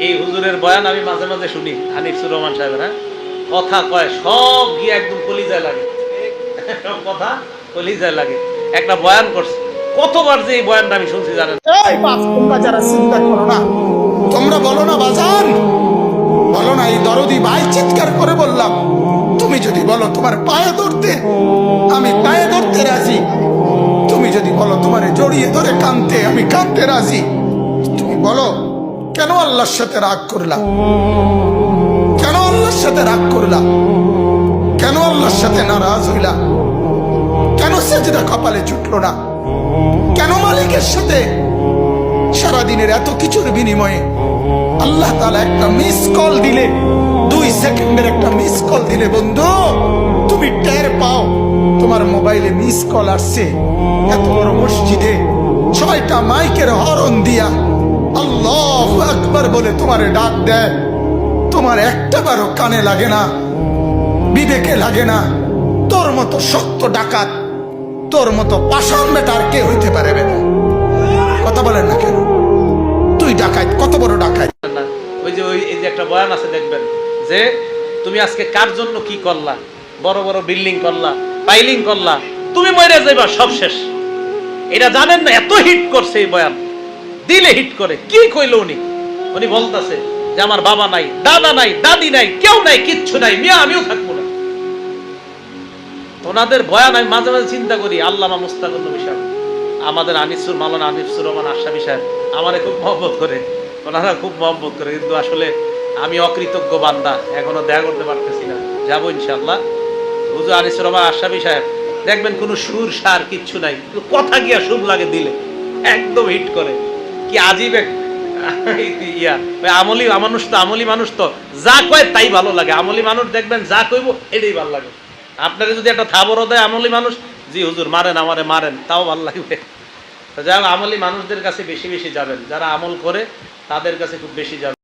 এই হুজুরের বয়ান আমি মাঝে মাঝে শুনি, হানিফুর রহমান সাহেবের। হ্যাঁ, কথা কয় সব গিয়ে একদম কলিজায় লাগে, সব কথা কলিজায় লাগে। একটা বয়ান করছে, কতবার যে এই বয়ানটা আমি শুনছি জানেন। এই বাপ, তোমরা যারা চিন্তা করো না, তোমরা বলো না বাজান, বলো না। এই দরদি ভাই চিৎকার করে বললাম, তুমি যদি বলো তোমার পায়ে ধরতে, আমি পায়ে ধরতে রাজি। তুমি যদি বলো তোমার জড়িয়ে ধরে কাঁদতে, আমি কাঁদতে রাজি। তুমি বলো কেন আল্লাহর সাথে রাগ করলাম, কেন আল্লাহর সাথে রাগ করলাম, কেন আল্লাহর সাথে নারাজ হইলা, কেন সেজদা কপালে জুটলো না, কেন মালিকের সাথে সারাদিনের এত কিছুর বিনিময়ে আল্লাহ তাআলা একটা মিস কল দিলে, 2 সেকেন্ডের একটা মিস কল দিলে বন্ধু তুমি টের পাও তোমার মোবাইলে মিস কল আসছে। এত বড় মসজিদে 6টা মাইকের হরন দিয়া আল্লাহু আকবার বলে তোমারে ডাক দেয়, তোমার একটাবারও কানে লাগে না, বিবেকে লাগে না। তোর মতো সত্য ডাকাত, তোর মতো পাষাণ বেটার কে হইতে পারে? কথা বলেন না কেন? তুই ডাকাত, কত বড় ডাকাত। ওই যে এই যে একটা বয়ান আছে দেখবেন, যে তুমি আজকে কার জন্য কি করলা, বড় বড় বিল্ডিং করলা, পাইলিং করলা, তুমি মরে যাইবা, সব শেষ। এটা জানেন না? এত হিট করছে এই বয়ান, দিলে হিট করে। কি কইল উনি? উনি বলতেছে যে আমার বাবা নাই, দাদা নাই, দাদি নাই, কেউ নাই, কিচ্ছু নাই, মিয়া আমিও থাকবো না। ওনাদের বয়ান আমি মাঝে মাঝে চিন্তা করি, আল্লামা মুস্তাকুর নবী সাহেব, আমাদের আনিসুর মাওলানা আনিসুর রহমান আশরাফী সাহেব আমারে খুব মহব্বত করে, ওনারা খুব মহব্বত করে, কিন্তু আসলে আমি অকৃতজ্ঞ বান্দা, এখনো দেখা করতে পারতেছি না। যাবো ইনশাআল্লাহ। হুজুর আনিসুর রহমান আশরাফী সাহেব দেখবেন কোনো সুর সার কিচ্ছু নাই, কথা গিয়া সুর লাগে দিলে একদম হিট করে। কি আজীব এক ইয়া। আমলি মানুষ তো, আমলি মানুষ তো যা কয় তাই ভালো লাগে। আমলি মানুষ দেখবেন যা কইব এটাই ভালো লাগে। আপনারা যদি একটা থাবরও দেয় আমলি মানুষ, জি হুজুর মারেন আমারে মারেন, তাও ভালো লাগবে। যাই হোক, আমলি মানুষদের কাছে বেশি বেশি যাবেন, যারা আমল করে তাদের কাছে খুব বেশি যাবেন।